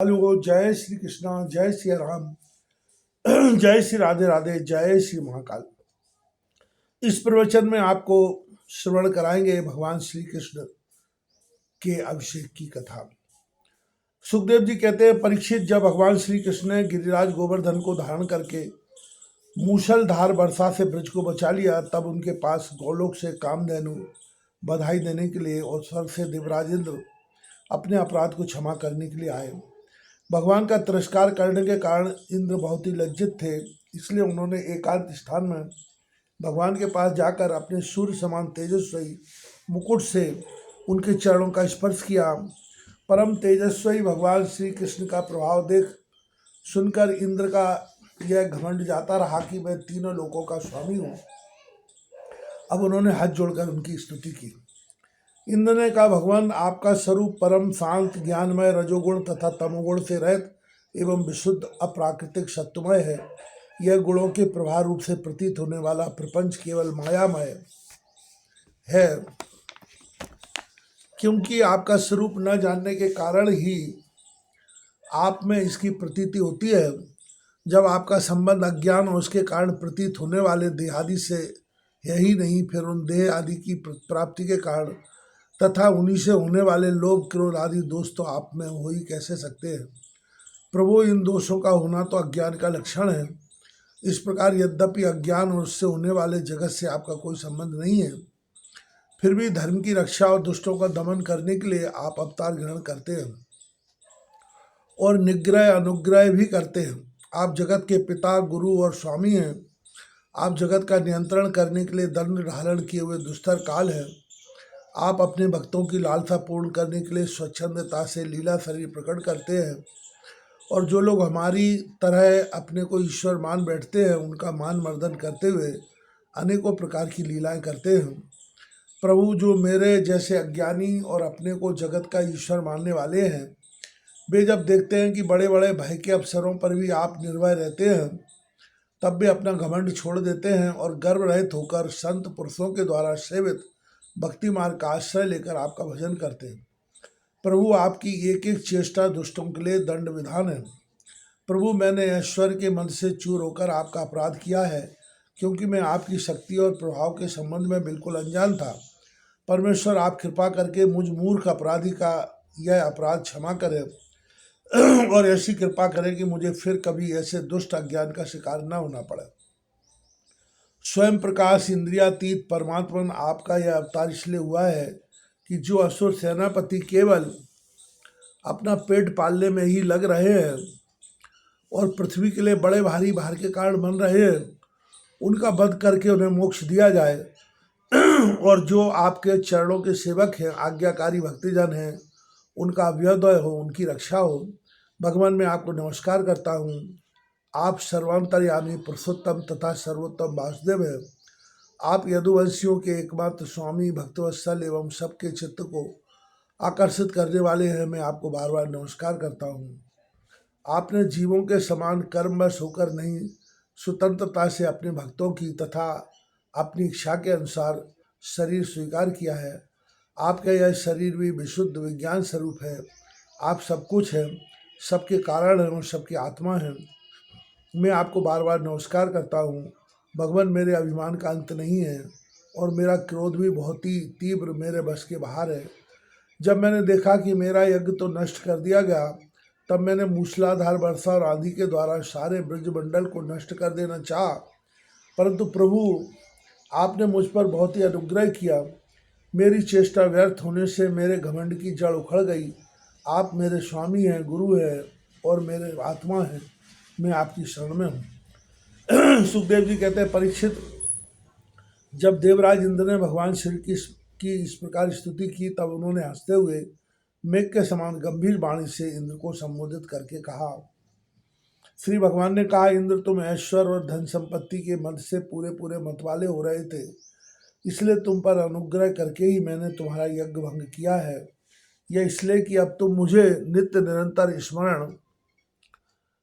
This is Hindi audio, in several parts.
हेलो, जय श्री कृष्णा, जय श्री राम। जय श्री राधे राधे, जय श्री महाकाल। इस प्रवचन में आपको श्रवण कराएंगे भगवान श्री कृष्ण के अभिषेक की कथा। सुखदेव जी कहते हैं, परीक्षित, जब भगवान श्री कृष्ण ने गिरिराज गोवर्धन को धारण करके मूसलधार वर्षा से ब्रज को बचा लिया, तब उनके पास गौलोक से कामधेनु बधाई देने के लिए और स्वर्ग से देवराज इंद्र अपने अपराध को क्षमा करने के लिए आए। भगवान का तिरस्कार करने के कारण इंद्र बहुत ही लज्जित थे, इसलिए उन्होंने एकांत स्थान में भगवान के पास जाकर अपने सूर्य समान तेजस्वी मुकुट से उनके चरणों का स्पर्श किया। परम तेजस्वी भगवान श्री कृष्ण का प्रभाव देख सुनकर इंद्र का यह घमंड जाता रहा कि मैं तीनों लोकों का स्वामी हूँ। अब उन्होंने हाथ जोड़कर उनकी स्तुति की। इंद्र ने कहा, भगवान, आपका स्वरूप परम शांत, ज्ञानमय, रजोगुण तथा तमोगुण से रहित एवं विशुद्ध अप्राकृतिक सत्वमय है। यह गुणों के प्रभाव रूप से प्रतीत होने वाला प्रपंच केवल मायामय है, क्योंकि आपका स्वरूप न जानने के कारण ही आप में इसकी प्रतीति होती है। जब आपका संबंध अज्ञान और उसके कारण प्रतीत होने वाले देहादि से है ही नहीं, फिर उन देह आदि की प्राप्ति के कारण तथा उन्हीं से होने वाले लोभ, क्रोध आदि दोष तो आप में हो ही कैसे सकते हैं। प्रभु, इन दोषों का होना तो अज्ञान का लक्षण है। इस प्रकार यद्यपि अज्ञान और उससे होने वाले जगत से आपका कोई संबंध नहीं है, फिर भी धर्म की रक्षा और दुष्टों का दमन करने के लिए आप अवतार ग्रहण करते हैं और निग्रह अनुग्रह भी करते हैं। आप जगत के पिता, गुरु और स्वामी हैं। आप जगत का नियंत्रण करने के लिए दंड धारण किए हुए दुस्तर काल है। आप अपने भक्तों की लालसा पूर्ण करने के लिए स्वच्छंदता से लीला शरीर प्रकट करते हैं, और जो लोग हमारी तरह अपने को ईश्वर मान बैठते हैं, उनका मान मर्दन करते हुए अनेकों प्रकार की लीलाएं करते हैं। प्रभु, जो मेरे जैसे अज्ञानी और अपने को जगत का ईश्वर मानने वाले हैं, वे जब देखते हैं कि बड़े बड़े भय के अवसरों पर भी आप निर्भय रहते हैं, तब वे अपना घमंड छोड़ देते हैं और गर्व रहित होकर संत पुरुषों के द्वारा सेवित भक्ति मार्ग का आश्रय लेकर आपका भजन करते हैं। प्रभु, आपकी एक एक चेष्टा दुष्टों के लिए दंड विधान है। प्रभु, मैंने ऐश्वर्य के मन से चूर होकर आपका अपराध किया है, क्योंकि मैं आपकी शक्ति और प्रभाव के संबंध में बिल्कुल अनजान था। परमेश्वर, आप कृपा करके मुझ मूर्ख अपराधी का यह अपराध क्षमा करें और ऐसी कृपा करें कि मुझे फिर कभी ऐसे दुष्ट अज्ञान का शिकार न होना पड़े। स्वयं प्रकाश इंद्रियातीत परमात्मन आपका यह अवतार इसलिए हुआ है कि जो असुर सेनापति केवल अपना पेट पालने में ही लग रहे हैं और पृथ्वी के लिए बड़े भारी भार के कारण बन रहे हैं, उनका वध करके उन्हें मोक्ष दिया जाए। और जो आपके चरणों के सेवक हैं, आज्ञाकारी भक्तजन हैं, उनका अभ्युदय हो, उनकी रक्षा हो। भगवान, मैं आपको नमस्कार करता हूँ। आप सर्वांतर्यामी, पुरुषोत्तम तथा सर्वोत्तम वासुदेव हैं। आप यदुवंशियों के एकमात्र स्वामी, भक्तवत्सल एवं सबके चित्त को आकर्षित करने वाले हैं। मैं आपको बार बार नमस्कार करता हूँ। आपने जीवों के समान कर्मवश होकर नहीं, स्वतंत्रता से अपने भक्तों की तथा अपनी इच्छा के अनुसार शरीर स्वीकार किया है। आपका यह शरीर भी विशुद्ध विज्ञान स्वरूप है। आप सब कुछ हैं, सबके कारण हैं और सबकी आत्मा हैं। मैं आपको बार बार नमस्कार करता हूँ। भगवान, मेरे अभिमान का अंत नहीं है और मेरा क्रोध भी बहुत ही तीव्र मेरे बस के बाहर है। जब मैंने देखा कि मेरा यज्ञ तो नष्ट कर दिया गया, तब मैंने मूसलाधार वर्षा और आंधी के द्वारा सारे ब्रजमंडल को नष्ट कर देना चाहा, परंतु प्रभु, आपने मुझ पर बहुत ही अनुग्रह किया। मेरी चेष्टा व्यर्थ होने से मेरे घमंड की जड़ उखड़ गई। आप मेरे स्वामी हैं, गुरु हैं और मेरे आत्मा हैं। मैं आपकी शरण में हूँ। सुखदेव जी कहते हैं, परीक्षित, जब देवराज इंद्र ने भगवान श्री कृष्ण की इस प्रकार स्तुति की, तब उन्होंने हंसते हुए मेघ के समान गंभीर वाणी से इंद्र को संबोधित करके कहा। श्री भगवान ने कहा, इंद्र, तुम ऐश्वर्य और धन संपत्ति के मद से पूरे पूरे मतवाले हो रहे थे, इसलिए तुम पर अनुग्रह करके ही मैंने तुम्हारा यज्ञ भंग किया है। यह इसलिए कि अब तुम मुझे नित्य निरंतर स्मरण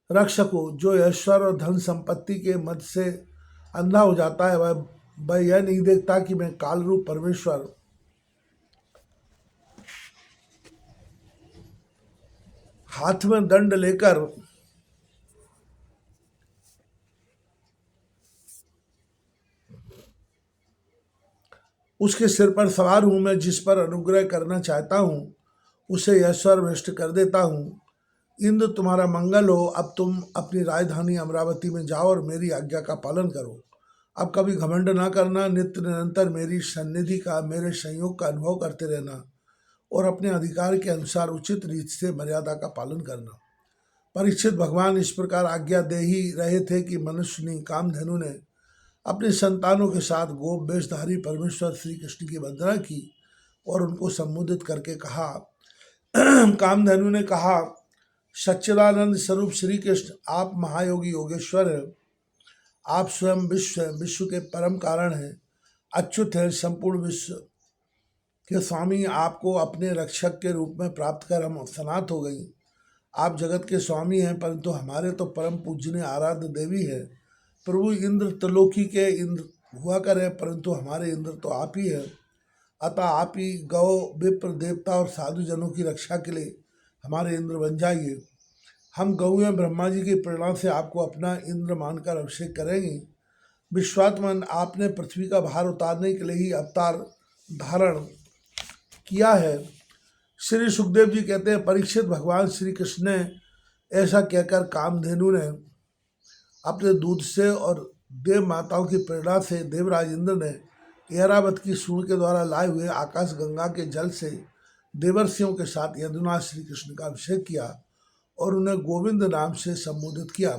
रख सको। जो ऐश्वर्य और धन संपत्ति के मद से अंधा हो जाता है, वह यह नहीं देखता कि मैं काल रूप परमेश्वर हाथ में दंड लेकर उसके सिर पर सवार हूँ। मैं जिस पर अनुग्रह करना चाहता हूँ उसे यह स्वर भ्रष्ट कर देता हूँ। इंद्र तुम्हारा मंगल हो। अब तुम अपनी राजधानी अमरावती में जाओ और मेरी आज्ञा का पालन करो। अब कभी घमंड ना करना, नित्य निरंतर मेरी सन्निधि का, मेरे संयोग का अनुभव करते रहना और अपने अधिकार के अनुसार उचित रीत से मर्यादा का पालन करना। परीक्षित भगवान इस प्रकार आज्ञा दे ही रहे थे कि मनुष्य कामधेनु ने अपने संतानों के साथ गोप वेशधारी परमेश्वर श्री कृष्ण की वंदना की और उनको संबोधित करके कहा। कामधेनु ने कहा, सच्चिदानंद स्वरूप श्री कृष्ण, आप महायोगी योगेश्वर हैं। आप स्वयं विश्व के परम कारण हैं, अच्युत हैं, संपूर्ण विश्व के स्वामी। आपको अपने रक्षक के रूप में प्राप्त कर हम सनात हो गई। आप जगत के स्वामी हैं, परंतु हमारे तो परम पूजनीय आराध्य देवी है। प्रभु इंद्र त्रिलोकी के इंद्र हुआ करे, परंतु हमारे इंद्र तो आप ही है। अतः आप ही गौ, विप्र, देवता और साधु जनों की रक्षा के लिए हमारे इंद्र बन जाइए। हम गौएं ब्रह्मा जी की प्रेरणा से आपको अपना इंद्र मानकर अभिषेक करेंगे। विश्वात्मन, आपने पृथ्वी का भार उतारने के लिए ही अवतार धारण किया है। श्री सुखदेव जी कहते हैं, परीक्षित, भगवान श्री कृष्ण ने ऐसा कहकर कामधेनु ने अपने दूध से और देव माताओं की प्रेरणा से देवराज इंद्र ने ऐरावत की सूंड के द्वारा लाए हुए आकाश गंगा के जल से देवर्षियों के साथ यदुनाथ श्री कृष्ण का अभिषेक किया और उन्हें गोविंद नाम से संबोधित किया।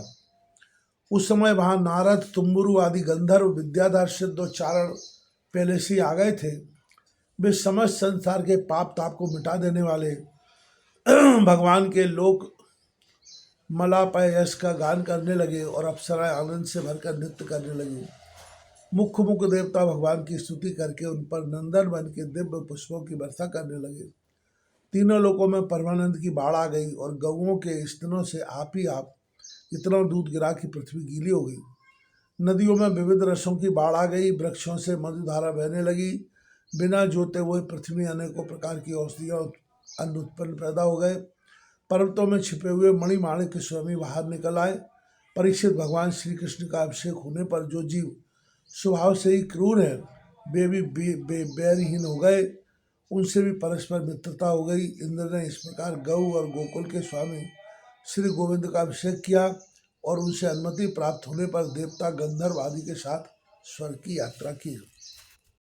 उस समय वहां नारद, तुम्बुरु आदि गंधर्व, विद्याधर, सिद्ध और चारण पहले से आ गए थे। वे समस्त संसार के पाप ताप को मिटा देने वाले भगवान के लोक मलापय यश का गान करने लगे और अप्सराएं आनंद से भरकर नृत्य करने लगी। मुख्य मुख्य देवता भगवान की स्तुति करके उन पर नंदन बन के दिव्य पुष्पों की वर्षा करने लगे। तीनों लोकों में परमानंद की बाढ़ आ गई और गौओं के स्तनों से आप ही आप इतना दूध गिरा कि पृथ्वी गीली हो गई। नदियों में विविध रसों की बाढ़ आ गई, वृक्षों से मधुधारा बहने लगी। बिना जोते हुए पृथ्वी में अनेकों प्रकार की औषधियाँ अन्न उत्पन्न पैदा हो गए। पर्वतों में छिपे हुए मणिमाणिक के स्वामी बाहर निकल आए। परीक्षित, भगवान श्री कृष्ण का अभिषेक होने पर जो जीव स्वभाव से ही क्रूर है वे भी बैरहीन हो गए, उनसे भी परस्पर मित्रता हो गई। इंद्र ने इस प्रकार गौ और गोकुल के स्वामी श्री गोविंद का अभिषेक किया और उनसे अनुमति प्राप्त होने पर देवता, गंधर्व आदि के साथ स्वर्ग की यात्रा की।